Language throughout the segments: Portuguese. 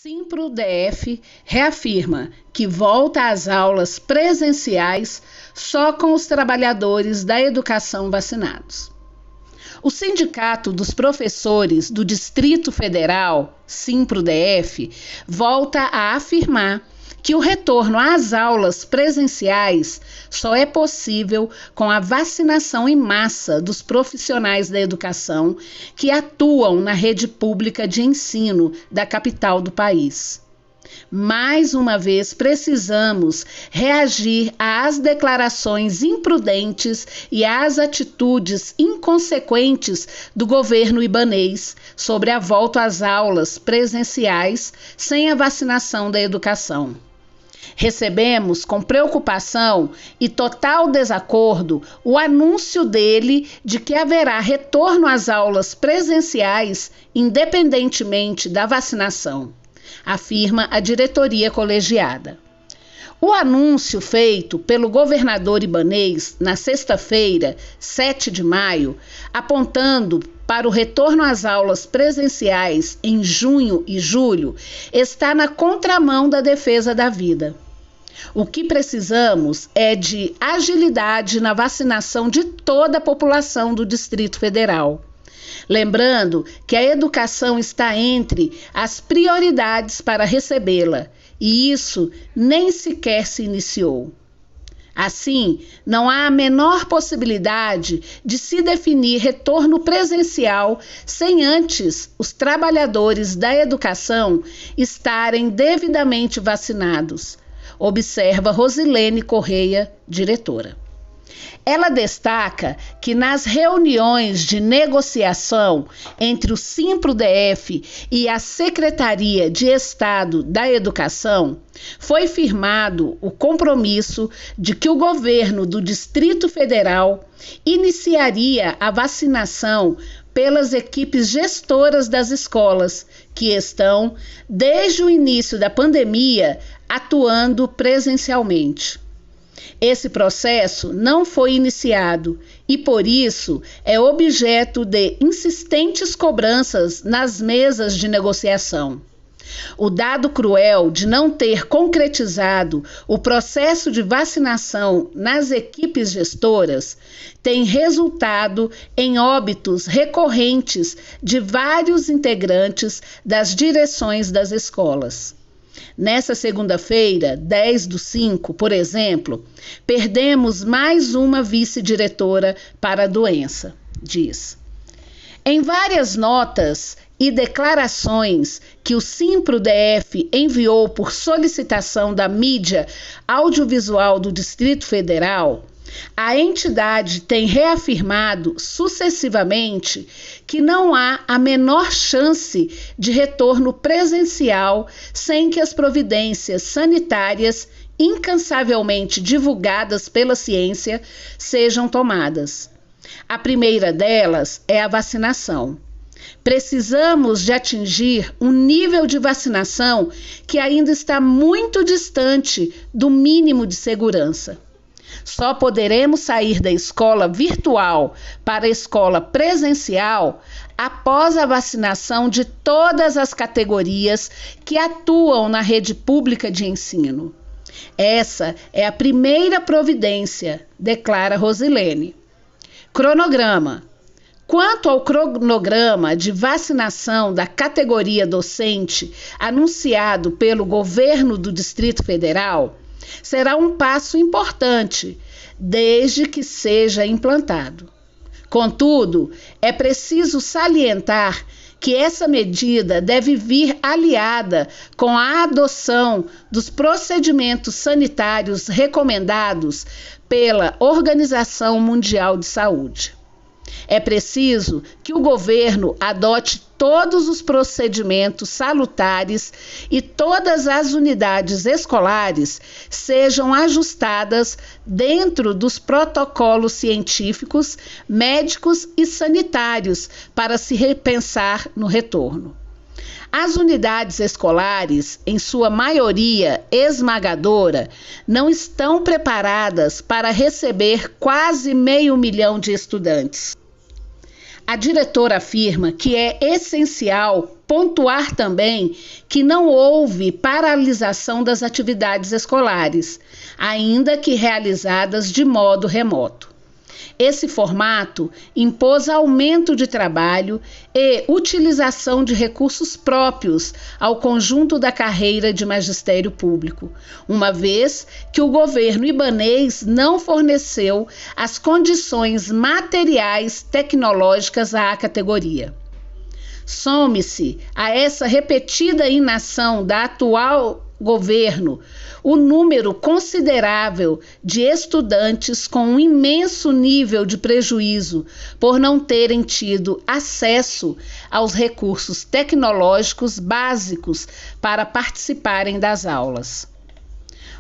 Simpro-DF reafirma que volta às aulas presenciais só com os trabalhadores da educação vacinados. O Sindicato dos Professores do Distrito Federal, Simpro-DF, volta a afirmar que o retorno às aulas presenciais só é possível com a vacinação em massa dos profissionais da educação que atuam na rede pública de ensino da capital do país. Mais uma vez, precisamos reagir às declarações imprudentes e às atitudes inconsequentes do governo ibanês sobre a volta às aulas presenciais sem a vacinação da educação. Recebemos com preocupação e total desacordo o anúncio dele de que haverá retorno às aulas presenciais independentemente da vacinação, afirma a diretoria colegiada. O anúncio feito pelo governador ibanês na sexta-feira, 7 de maio, apontando para o retorno às aulas presenciais em junho e julho, está na contramão da defesa da vida. O que precisamos é de agilidade na vacinação de toda a população do Distrito Federal. Lembrando que a educação está entre as prioridades para recebê-la, e isso nem sequer se iniciou. Assim, não há a menor possibilidade de se definir retorno presencial sem antes os trabalhadores da educação estarem devidamente vacinados, observa Rosilene Correia, diretora. Ela destaca que nas reuniões de negociação entre o Simpro-DF e a Secretaria de Estado da Educação, foi firmado o compromisso de que o governo do Distrito Federal iniciaria a vacinação pelas equipes gestoras das escolas, que estão, desde o início da pandemia, atuando presencialmente. Esse processo não foi iniciado e, por isso, é objeto de insistentes cobranças nas mesas de negociação. O dado cruel de não ter concretizado o processo de vacinação nas equipes gestoras tem resultado em óbitos recorrentes de vários integrantes das direções das escolas. Nessa segunda-feira, 10/5, por exemplo, perdemos mais uma vice-diretora para a doença, diz. Em várias notas e declarações que o Simpro-DF enviou por solicitação da mídia audiovisual do Distrito Federal, a entidade tem reafirmado sucessivamente que não há a menor chance de retorno presencial sem que as providências sanitárias incansavelmente divulgadas pela ciência sejam tomadas. A primeira delas é a vacinação. Precisamos de atingir um nível de vacinação que ainda está muito distante do mínimo de segurança. Só poderemos sair da escola virtual para a escola presencial após a vacinação de todas as categorias que atuam na rede pública de ensino. Essa é a primeira providência, declara Rosilene. Cronograma. Quanto ao cronograma de vacinação da categoria docente anunciado pelo governo do Distrito Federal, será um passo importante, desde que seja implantado. Contudo, é preciso salientar que essa medida deve vir aliada com a adoção dos procedimentos sanitários recomendados pela Organização Mundial de Saúde. É preciso que o governo adote todos os procedimentos salutares e todas as unidades escolares sejam ajustadas dentro dos protocolos científicos, médicos e sanitários para se repensar no retorno. As unidades escolares, em sua maioria esmagadora, não estão preparadas para receber quase 500 mil de estudantes. A diretora afirma que é essencial pontuar também que não houve paralisação das atividades escolares, ainda que realizadas de modo remoto. Esse formato impôs aumento de trabalho e utilização de recursos próprios ao conjunto da carreira de magistério público, uma vez que o governo ibanês não forneceu as condições materiais tecnológicas à categoria. Some-se a essa repetida inação da atual governo o número considerável de estudantes com um imenso nível de prejuízo por não terem tido acesso aos recursos tecnológicos básicos para participarem das aulas.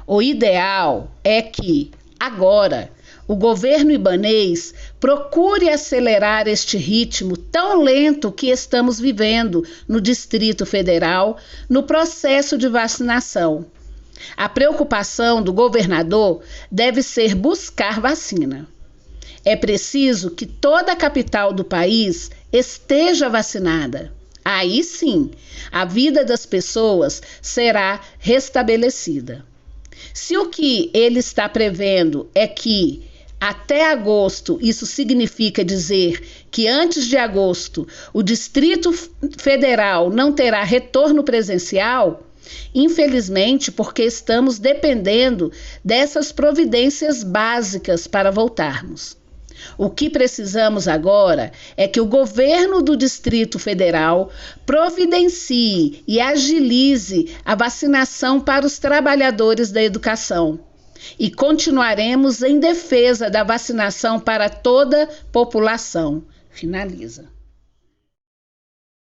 O ideal é que, agora, o governo ibanês procure acelerar este ritmo tão lento que estamos vivendo no Distrito Federal no processo de vacinação. A preocupação do governador deve ser buscar vacina. É preciso que toda a capital do país esteja vacinada. Aí sim, a vida das pessoas será restabelecida. Se o que ele está prevendo é que até agosto, isso significa dizer que antes de agosto o Distrito Federal não terá retorno presencial, infelizmente, porque estamos dependendo dessas providências básicas para voltarmos. O que precisamos agora é que o governo do Distrito Federal providencie e agilize a vacinação para os trabalhadores da educação. E continuaremos em defesa da vacinação para toda a população. Finaliza.